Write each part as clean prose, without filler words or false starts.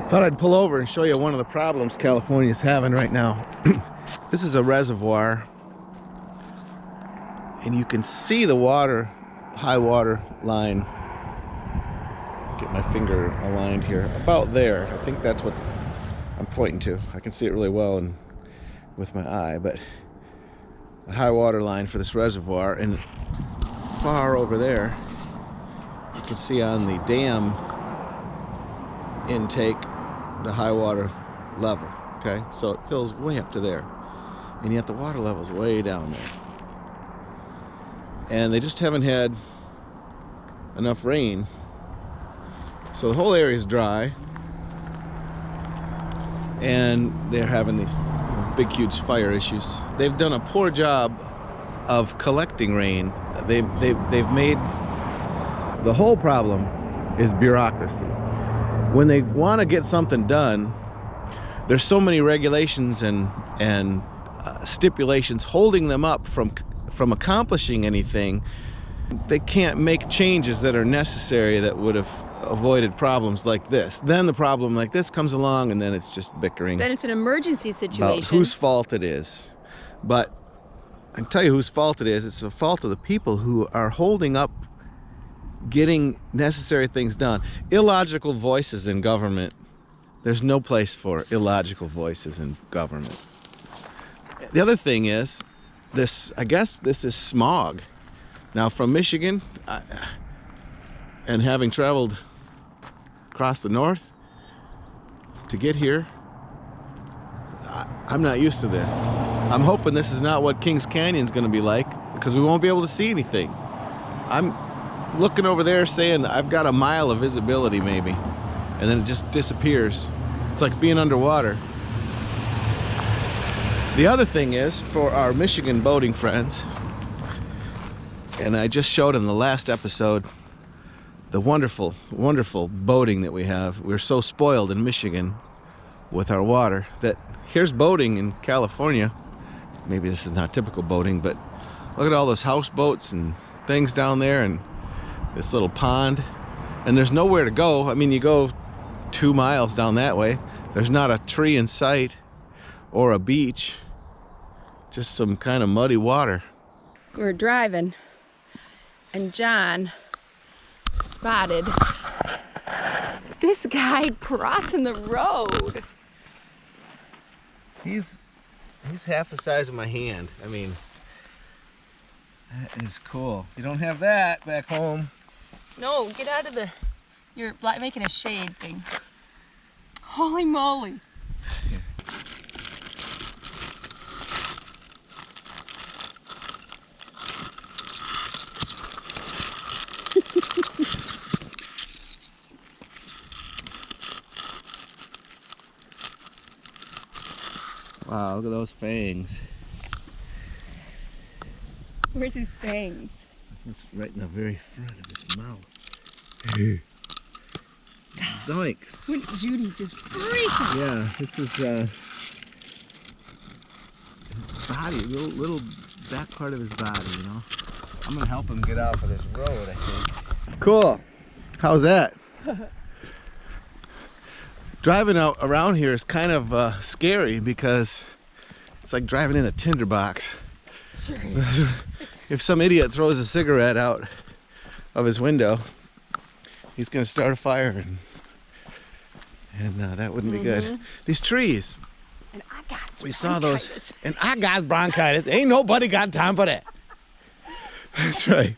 Thought I'd pull over and show you one of the problems California's having right now. This is a reservoir, and you can see the water, high water line. Get my finger aligned here, about there. I think that's what I'm pointing to. I can see it really well and with my eye, but the high water line for this reservoir, and far over there, you can see on the dam intake the high water level. Okay, so it fills way up to there, and yet the water level's way down there, and they just haven't had enough rain, so the whole area is dry, and they're having these big huge fire issues. They've done a poor job of collecting rain. They've made the whole problem is bureaucracy. When they want to get something done, there's so many regulations and stipulations holding them up from accomplishing anything. They can't make changes that are necessary that would have avoided problems like this. Then the problem like this comes along, and then it's just bickering. Then it's an emergency situation. About whose fault it is. But I can tell you whose fault it is. It's the fault of the people who are holding up getting necessary things done. Illogical voices in government. There's no place for illogical voices in government. The other thing is this, I guess this is smog. Now from Michigan, and having traveled across the north to get here, I'm not used to this. I'm hoping this is not what Kings Canyon's gonna be like, because we won't be able to see anything. I'm looking over there saying I've got a mile of visibility maybe, and then it just disappears. It's like being underwater. The other thing is, for our Michigan boating friends, and I just showed in the last episode the wonderful, wonderful boating that we have. We're so spoiled in Michigan with our water that here's boating in California. Maybe this is not typical boating, but look at all those houseboats and things down there, and this little pond, and there's nowhere to go. I mean, you go 2 miles down that way, there's not a tree in sight or a beach, just some kind of muddy water. We were driving, and John spotted this guy crossing the road. He's half the size of my hand. I mean, that is cool. You don't have that back home. No, get out of the... You're making a shade thing. Holy moly. Here. Wow, look at those fangs. Where's his fangs? It's right in the very front of his mouth. Zoinks. Judy's just freaking. Yeah, this is his body, little back part of his body, you know. I'm gonna help him get off of this road, I think. Cool. How's that? Driving out around here is kind of scary because it's like driving in a tinderbox. Sure. If some idiot throws a cigarette out of his window, he's gonna start a fire, and that wouldn't be good. These trees. And I got We saw those, and I got bronchitis. Ain't nobody got time for that. That's right.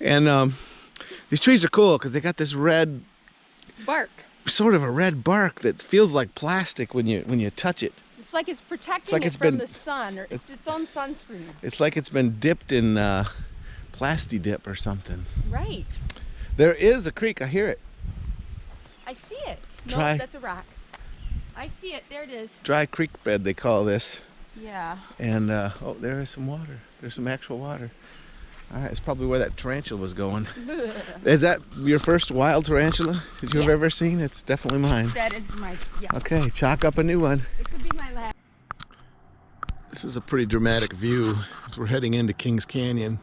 And these trees are cool because they got this red bark. Sort of a red bark that feels like plastic when you touch it. It's like it's protecting it from the sun, or it's its own sunscreen. It's like it's been dipped in plasti dip or something. Right. There is a creek. I hear it. I see it. Dry. No, that's a rock. I see it. There it is. Dry creek bed, they call this. Yeah. And oh, there is some water. There's some actual water. All right, it's probably where that tarantula was going. Is that your first wild tarantula that you've ever seen? It's definitely mine. That is my, yeah. Okay, chalk up a new one. It could be my last. This is a pretty dramatic view as we're heading into Kings Canyon.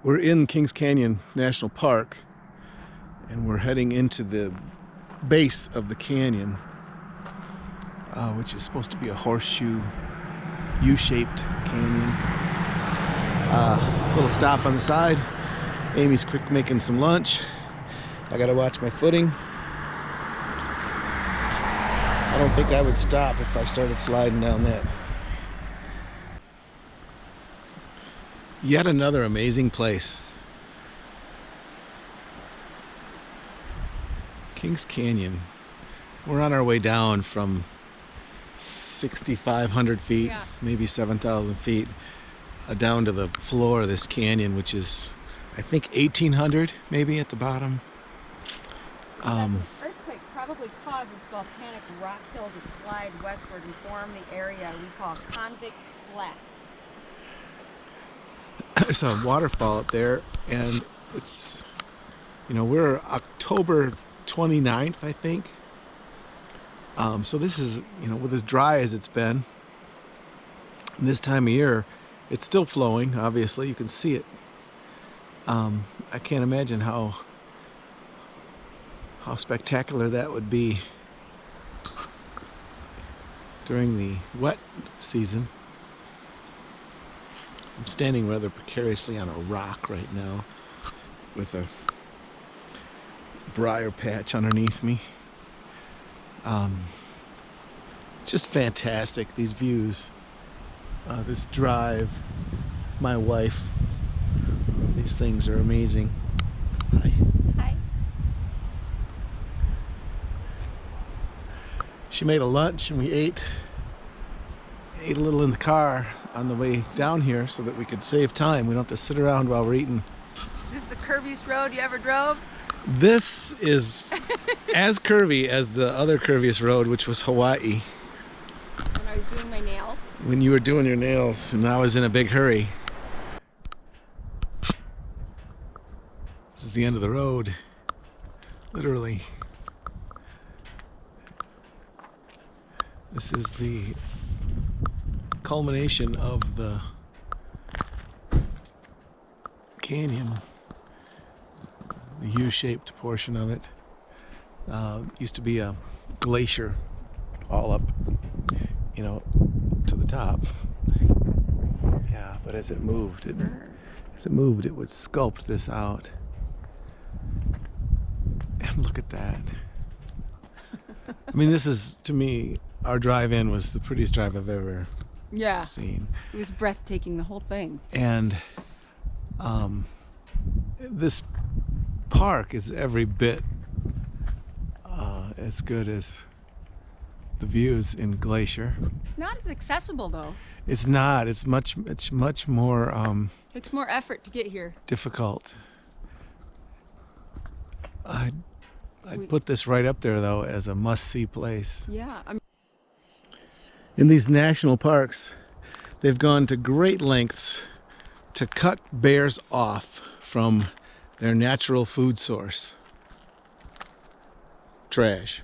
We're in Kings Canyon National Park, and we're heading into the base of the canyon, which is supposed to be a horseshoe U-shaped canyon. Little stop on the side. Amy's quick making some lunch. I gotta watch my footing. I don't think I would stop if I started sliding down that. Yet another amazing place. Kings Canyon. We're on our way down from 6,500 feet, Yeah. maybe 7,000 feet, down to the floor of this canyon, which is, I think, 1,800 maybe at the bottom. An earthquake probably causes volcanic rock hill to slide westward and form the area we call Convict Flat. There's a waterfall up there, and it's, we're October 29th, I think. So this is, with as dry as it's been, this time of year, it's still flowing, obviously. You can see it. I can't imagine how spectacular that would be during the wet season. I'm standing rather precariously on a rock right now with a briar patch underneath me. It's just fantastic, these views, this drive, my wife. These things are amazing. Hi. Hi. She made a lunch and we ate a little in the car on the way down here so that we could save time. We don't have to sit around while we're eating. Is this the curviest road you ever drove? This is as curvy as the other curviest road, which was Hawaii. When I was doing my nails. When you were doing your nails and I was in a big hurry. This is the end of the road, literally. This is the culmination of the canyon, the U-shaped portion of it. Used to be a glacier all up, to the top. Yeah, but as it moved, it would sculpt this out. And look at that. I mean, this is, to me, our drive-in was the prettiest drive I've ever seen. It was breathtaking, the whole thing. And this park is every bit as good as the views in Glacier. It's not as accessible, though. It's not. It's much more Takes more effort to get here. difficult. I'd put this right up there, though, as a must-see place. Yeah. In these national parks, they've gone to great lengths to cut bears off from their natural food source. Trash.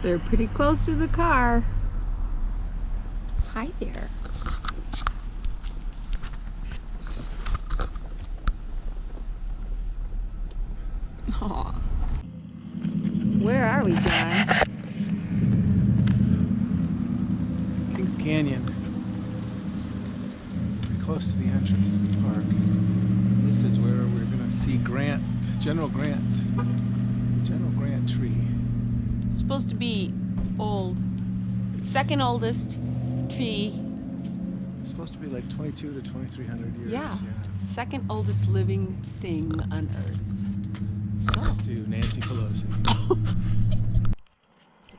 They're pretty close to the car. Hi there. Aw. Where are we, John? Kings Canyon. Pretty close to the entrance to the park. This is where we're going to see Grant, General Grant. General Grant tree. It's supposed to be old. Second oldest tree. It's supposed to be like 22 to 2300 years. Yeah. Second oldest living thing on Earth. So. Next to Nancy Pelosi.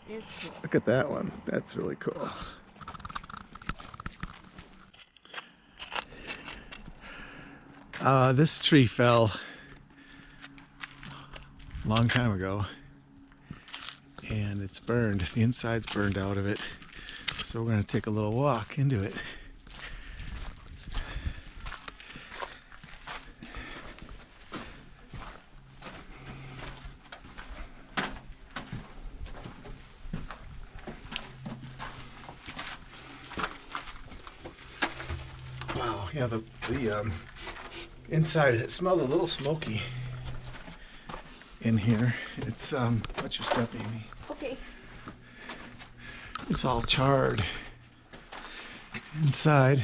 It is cool. Look at that one. That's really cool. This tree fell a long time ago, and it's burned. The inside's burned out of it. So we're going to take a little walk into it. Wow, yeah, the inside, it smells a little smoky in here. It's, watch your step, Amy. Okay. It's all charred inside.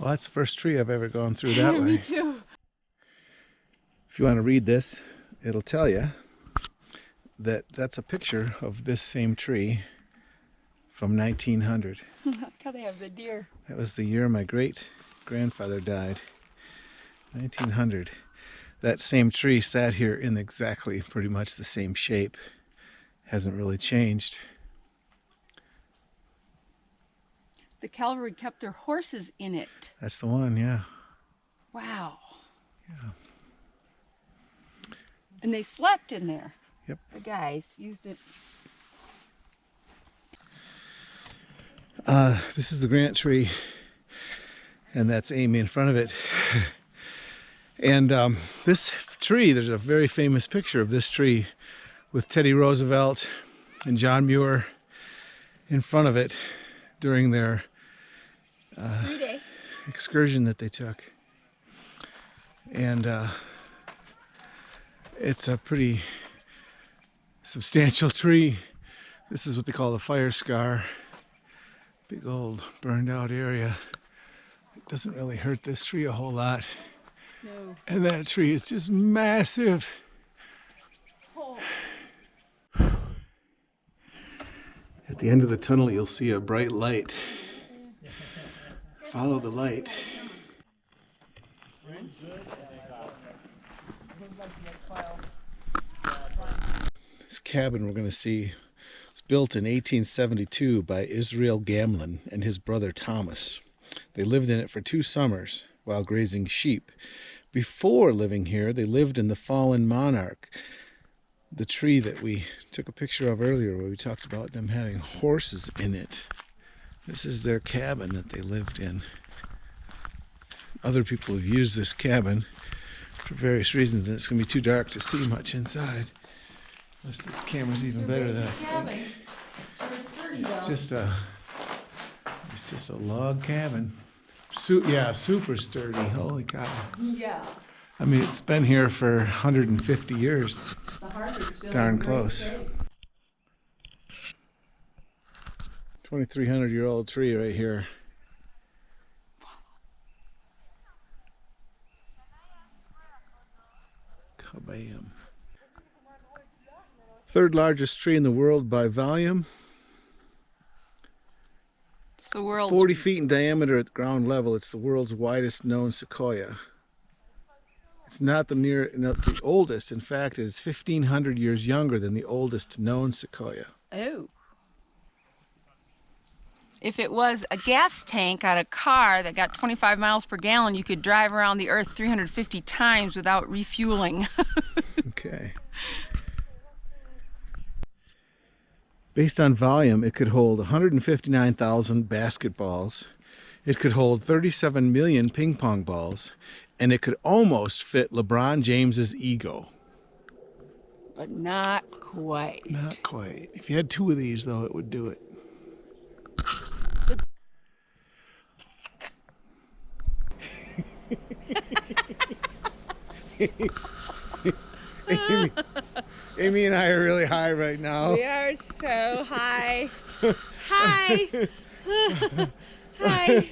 Well, that's the first tree I've ever gone through that way. Me too. If you want to read this, it'll tell you that that's a picture of this same tree from 1900. Look how they have the deer. That was the year my great-grandfather died. 1900. That same tree sat here in exactly pretty much the same shape. Hasn't really changed. The cavalry kept their horses in it. That's the one, yeah. Wow. Yeah. And they slept in there. Yep. The guys used it. This is the Grant tree, and that's Amy in front of it. And this tree, there's a very famous picture of this tree with Teddy Roosevelt and John Muir in front of it during their excursion that they took. And it's a pretty substantial tree. This is what they call the fire scar. Big old burned out area. It doesn't really hurt this tree a whole lot. No. And that tree is just massive. Oh. At the end of the tunnel, you'll see a bright light. Follow the light. This cabin we're going to see was built in 1872 by Israel Gamlin and his brother Thomas. They lived in it for 2 summers while grazing sheep. Before living here, they lived in the fallen monarch, the tree that we took a picture of earlier where we talked about them having horses in it. This is their cabin that they lived in. Other people have used this cabin for various reasons, and it's going to be too dark to see much inside. Unless this camera's even better than I think. It's just a log cabin. Yeah, super sturdy. Holy cow. Yeah. I mean, it's been here for 150 years. The heart is still Darn in great close. shape. 2,300-year-old tree right here. Kabam. Third largest tree in the world by volume. It's the world's 40 feet in diameter at ground level. It's the world's widest known sequoia. It's not the oldest. In fact, it's 1,500 years younger than the oldest known sequoia. Oh. If it was a gas tank on a car that got 25 miles per gallon, you could drive around the earth 350 times without refueling. Okay. Based on volume, it could hold 159,000 basketballs. It could hold 37 million ping pong balls, and it could almost fit LeBron James's ego. But not quite. Not quite. If you had 2 of these, though, it would do it. Amy and I are really high right now. We are so high. Hi. Hi.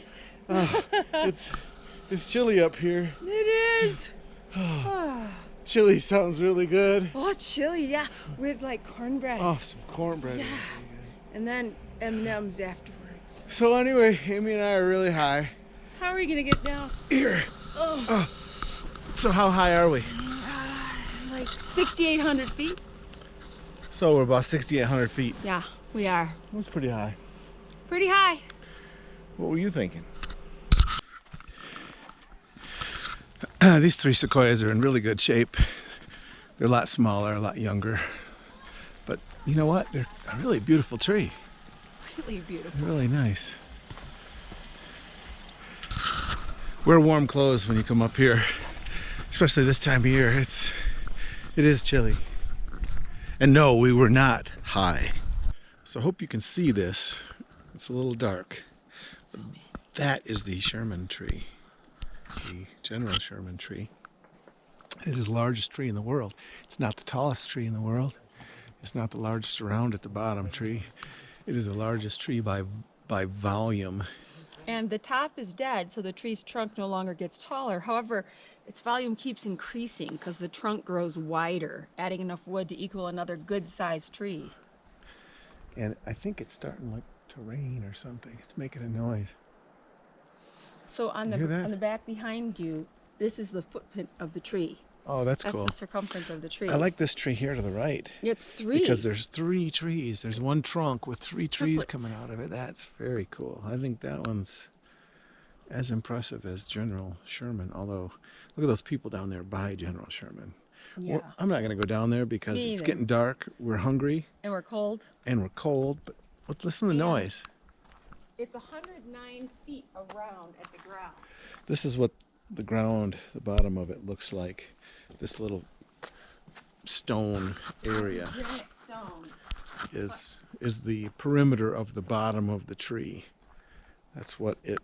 It's chilly up here. It is. Chili sounds really good. Oh, chili, yeah, with like cornbread. Oh, some cornbread. Yeah. And then M&Ms afterwards. So anyway, Amy and I are really high. How are we gonna get down? Here. So how high are we? Like 6,800 feet. So we're about 6,800 feet. Yeah, we are. That's pretty high. Pretty high. What were you thinking? These 3 sequoias are in really good shape. They're a lot smaller, a lot younger. But you know what? They're a really beautiful tree. Really beautiful. They're really nice. Wear warm clothes when you come up here, especially this time of year. It is chilly. And no, we were not high. So I hope you can see this. It's a little dark. That is the Sherman tree, the General Sherman tree. It is the largest tree in the world. It's not the tallest tree in the world. It's not the largest around at the bottom tree. It is the largest tree by volume. And the top is dead, so the tree's trunk no longer gets taller. However, its volume keeps increasing because the trunk grows wider, adding enough wood to equal another good-sized tree. And I think it's starting like to rain or something. It's making a noise. So on the back behind you, this is the footprint of the tree. Oh, that's cool. That's the circumference of the tree. I like this tree here to the right. It's 3. Because there's 3 trees. There's one trunk with 3 trees coming out of it. That's very cool. I think that one's as impressive as General Sherman. Although, look at those people down there by General Sherman. Yeah. I'm not going to go down there because Me it's either. getting dark. We're hungry. And we're cold. But let's listen to the noise. It's 109 feet around at the ground. This is what the ground, the bottom of it looks like. This little stone area Granite stone. is the perimeter of the bottom of the tree. That's what it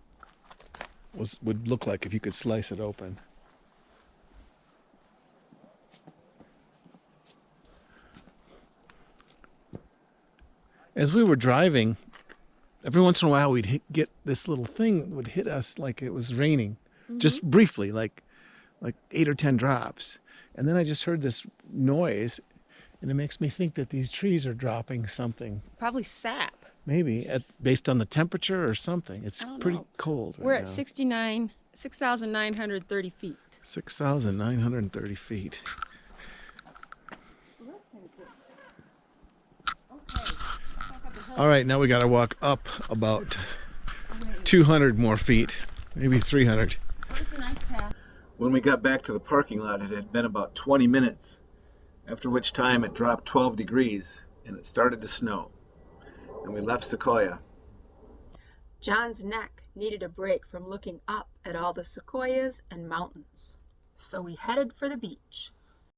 would look like if you could slice it open. As we were driving, every once in a while we'd get this little thing that would hit us like it was raining, just briefly, like 8 or 10 drops. And then I just heard this noise, and it makes me think that these trees are dropping something. Probably sap. Maybe based on the temperature or something. It's pretty cold right now. We're at 6,930 feet. 6,930 feet. All right, now we got to walk up about 200 more feet, maybe 300. It's a nice path. When we got back to the parking lot, it had been about 20 minutes, after which time it dropped 12 degrees and it started to snow. And we left Sequoia. John's neck needed a break from looking up at all the sequoias and mountains. So we headed for the beach.